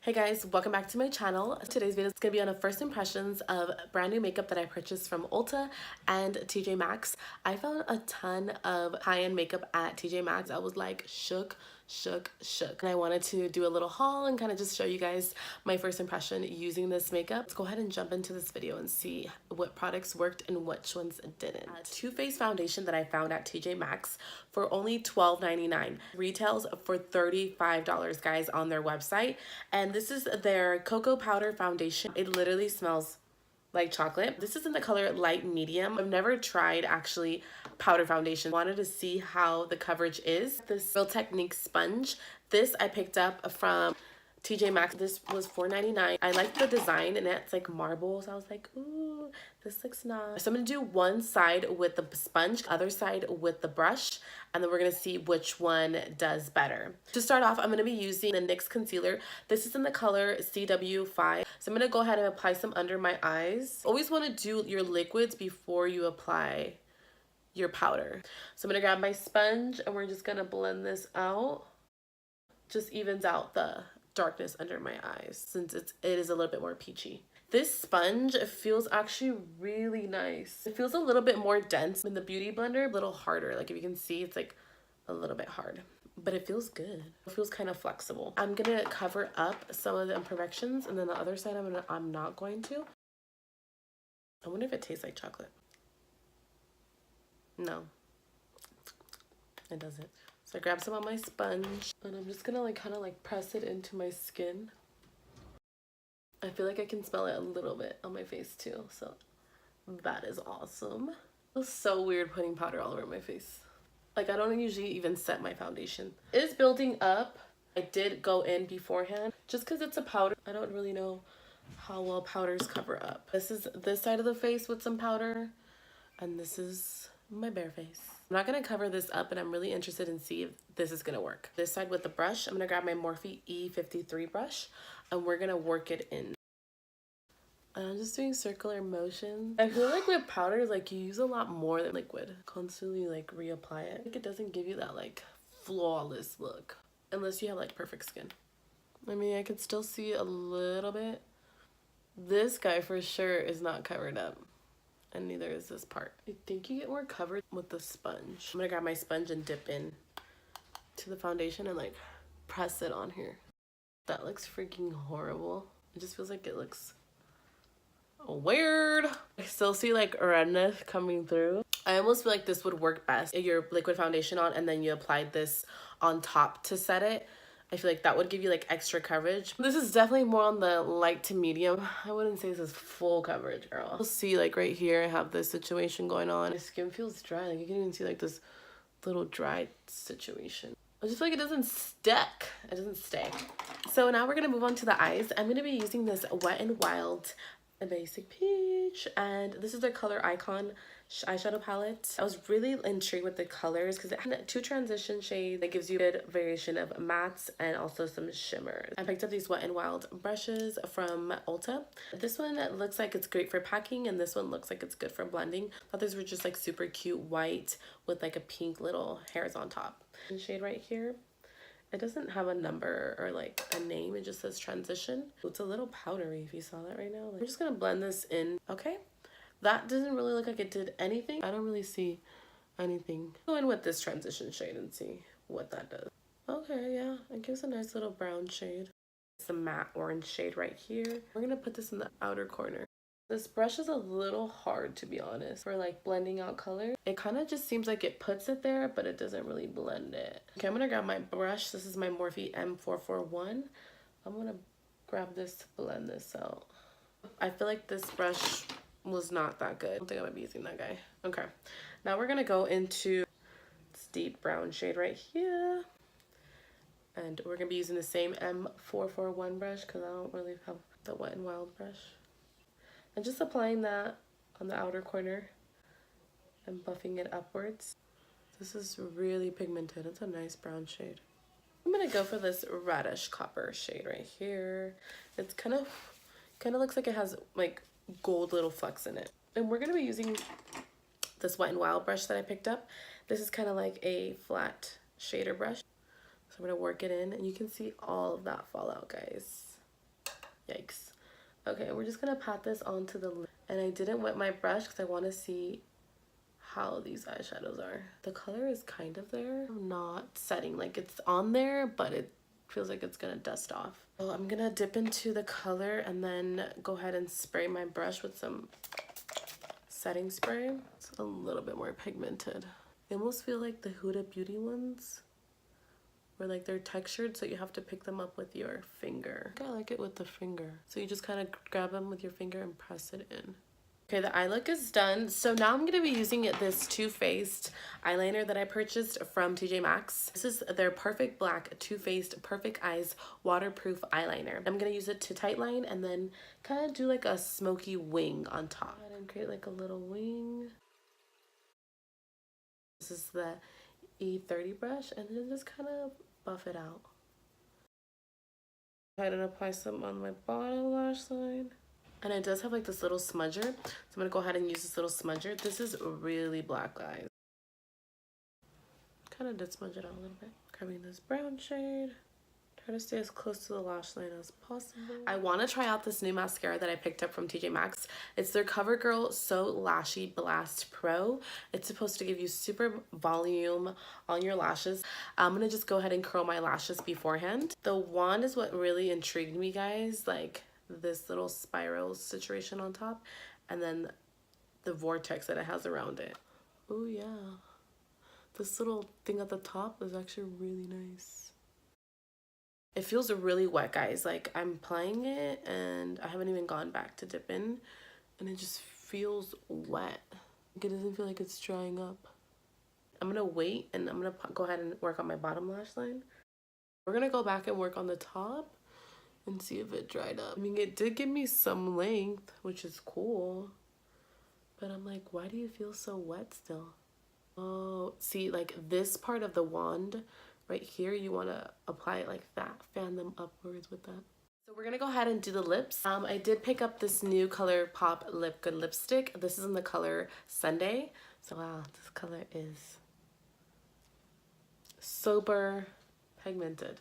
Hey guys, welcome back to my channel. Today's video is going to be on a first impressions of brand new makeup that I purchased from Ulta and TJ Maxx. I found a ton of high-end makeup at TJ Maxx. I was like shook. And I wanted to do a little haul and kind of just show you guys my first impression using this makeup. Let's go ahead and jump into this video and see what products worked and which ones didn't. Too Faced foundation that I found at TJ Maxx for only $12.99. Retails for $35, guys, on their website. And this is their cocoa powder foundation. It literally smells like chocolate. This is in the color light medium. I've never tried actually powder foundation. Wanted to see how the coverage is. This Real Technique sponge. This I picked up from TJ Maxx. This was $4.99. I like the design and it's like marble. So I was like, ooh, this looks nice. So I'm gonna do one side with the sponge, other side with the brush, and then we're gonna see which one does better. To start off, I'm gonna be using the NYX concealer. This is in the color CW5. So I'm gonna go ahead and apply some under my eyes. Always wanna do your liquids before you apply your powder. So I'm gonna grab my sponge and we're just gonna blend this out. Just evens out the darkness under my eyes since it is a little bit more peachy. This sponge feels actually really nice. It feels a little bit more dense in the beauty blender, a little harder. Like if you can see, it's like a little bit hard, but it feels good. It feels kind of flexible. I'm gonna cover up some of the imperfections and then the other side I'm not going to. I wonder if it tastes like chocolate. No, it doesn't. So I grab some on my sponge and I'm just gonna kind of press it into my skin. I feel like I can smell it a little bit on my face too, so that is awesome. It feels so weird putting powder all over my face. Like I don't usually even set my foundation. It is building up. I did go in beforehand just because it's a powder. I don't really know how well powders cover up. This is this side of the face with some powder and this is my bare face. I'm not gonna cover this up, and I'm really interested in see if this is gonna work. This side with the brush, I'm gonna grab my Morphe E53 brush, and we're gonna work it in. I'm just doing circular motions. I feel like with powders, you use a lot more than liquid. Constantly reapply it. It doesn't give you that flawless look, unless you have perfect skin. I mean, I can still see a little bit. This guy for sure is not covered up. And neither is this part. I think you get more covered with the sponge. I'm gonna grab my sponge and dip in to the foundation and press it on here. That looks freaking horrible. It just feels like it looks weird. I still see redness coming through. I almost feel like this would work best if your liquid foundation on and then you applied this on top to set it. I feel like that would give you extra coverage. This is definitely more on the light to medium. I wouldn't say this is full coverage, girl. You'll see right here I have this situation going on. My skin feels dry. You can even see this little dry situation. I just feel like it doesn't stick. It doesn't stay. So now we're gonna move on to the eyes. I'm gonna be using this Wet n Wild Basic Peach, and this is their color Icon eyeshadow palette. I was really intrigued with the colors because it had two transition shades that gives you a good variation of mattes and also some shimmers. I picked up these Wet n Wild brushes from Ulta. This one looks like it's great for packing and this one looks like it's good for blending. I thought these were just super cute white with a pink little hairs on top. And shade right here, it doesn't have a number or a name, it just says transition. It's a little powdery if you saw that right now. I'm just gonna blend this in. Okay, that doesn't really look like it did anything. I don't really see anything. Go in with this transition shade and see what that does. Okay, yeah, it gives a nice little brown shade. It's a matte orange shade right here. We're gonna put this in the outer corner. This brush is a little hard, to be honest, for blending out color. It kind of just seems like it puts it there, but it doesn't really blend it. Okay, I'm gonna grab my brush. This is my Morphe M441. I'm gonna grab this to blend this out. I feel like this brush was not that good. I don't think I'm gonna be using that guy. Okay, now we're gonna go into this deep brown shade right here. And we're gonna be using the same M441 brush because I don't really have the Wet n Wild brush. And just applying that on the outer corner and buffing it upwards. This is really pigmented. It's a nice brown shade. I'm gonna go for this reddish copper shade right here. It's kind of looks like it has gold little flecks in it. And we're gonna be using this Wet n Wild brush that I picked up. This is kind of like a flat shader brush. So I'm gonna work it in and you can see all of that fall out, guys. Yikes. Okay, we're just gonna pat this onto the lid. And I didn't wet my brush because I want to see how these eyeshadows are. The color is kind of there. I'm not setting, like it's on there, but it feels like it's gonna dust off. So I'm gonna dip into the color and then go ahead and spray my brush with some setting spray. It's a little bit more pigmented. They almost feel like the Huda Beauty ones, where like they're textured, so you have to pick them up with your finger. I like it with the finger. So you just kind of grab them with your finger and press it in. Okay, the eye look is done. So now I'm gonna be using this Too Faced eyeliner that I purchased from TJ Maxx. This is their Perfect Black Too Faced Perfect Eyes Waterproof Eyeliner. I'm gonna use it to tightline and then kind of do like a smoky wing on top. And create like a little wing. This is the E30 brush, and then just kind of buff it out. Go ahead and apply some on my bottom lash line. And it does have like this little smudger, so I'm gonna go ahead and use this little smudger. This is really black, guys. Kind of did smudge it out a little bit. Grabbing this brown shade. Try to stay as close to the lash line as possible. I want to try out this new mascara that I picked up from TJ Maxx. It's their CoverGirl So Lashy Blast Pro. It's supposed to give you super volume on your lashes. I'm going to just go ahead and curl my lashes beforehand. The wand is what really intrigued me, guys. Like this little spiral situation on top, and then the vortex that it has around it. Oh yeah. This little thing at the top is actually really nice. It feels really wet, guys. Like I'm applying it and I haven't even gone back to dip in, and it just feels wet. Like it doesn't feel like it's drying up. I'm gonna wait and I'm gonna go ahead and work on my bottom lash line. We're gonna go back and work on the top and see if it dried up. I mean, it did give me some length, which is cool, but I'm like, why do you feel so wet still? Oh, see, like this part of the wand right here, you want to apply it like that, fan them upwards with that. So we're gonna go ahead and do the lips. I did pick up this new ColourPop Lip Good lipstick. This is in the color Sunday. So wow, this color is super pigmented,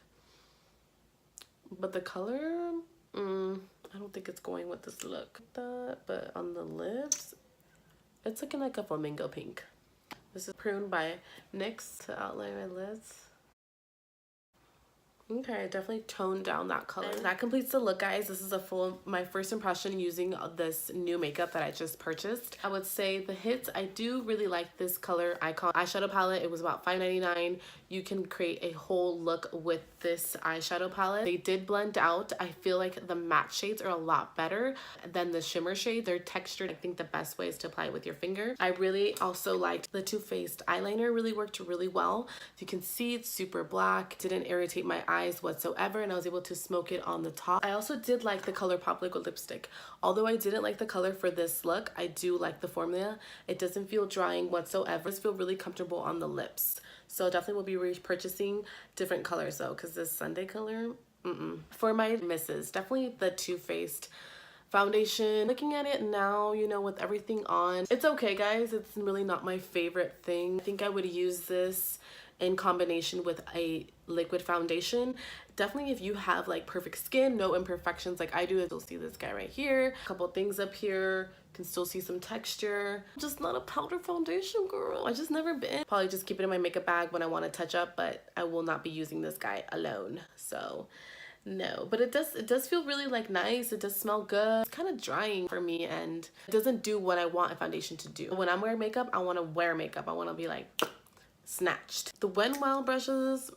but the color, I don't think it's going with this look. But on the lips, it's looking like a flamingo pink. This is Prune by NYX to outline my lids. Okay, definitely toned down that color. And that completes the look, guys. This is my first impression using this new makeup that I just purchased. I would say the hits, I do really like this color Icon eyeshadow palette. It was about $5.99. You can create a whole look with this eyeshadow palette. They did blend out. I feel like the matte shades are a lot better than the shimmer shade. They're textured. I think the best way is to apply it with your finger. I really also liked the Too Faced eyeliner. Really worked really well. You can see it's super black. Didn't irritate my eyes whatsoever, and I was able to smoke it on the top. I also did like the ColourPop liquid lipstick. Although I didn't like the color for this look, I do like the formula. It doesn't feel drying whatsoever. I just feel really comfortable on the lips. So definitely will be repurchasing different colors though, because this Sunday color, For my misses, definitely the Too Faced foundation. Looking at it now, you know, with everything on, it's okay, guys. It's really not my favorite thing. I think I would use this in combination with a liquid foundation. Definitely if you have like perfect skin, no imperfections like I do. You'll see this guy right here, a couple things up here, can still see some texture. Just not a powder foundation girl. I just never been. Probably just keep it in my makeup bag when I want to touch up, but I will not be using this guy alone. So no, but it does feel really like nice. It does smell good. It's kind of drying for me, and it doesn't do what I want a foundation to do. When I'm wearing makeup, I want to wear makeup. I want to be like snatched. The Wet n Wild brushes,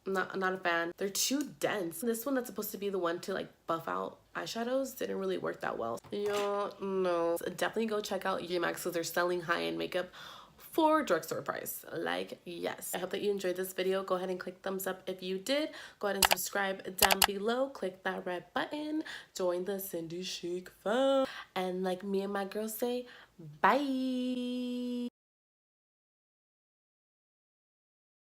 not a fan. They're too dense. This one that's supposed to be the one to like buff out eyeshadows didn't really work that well. Yeah, no. So definitely go check out TJ Maxx because they're selling high-end makeup for drugstore price. Like, yes. I hope that you enjoyed this video. Go ahead and click thumbs up if you did. Go ahead and subscribe down below. Click that red button. Join the CindyChicFam. And like me and my girls say, bye.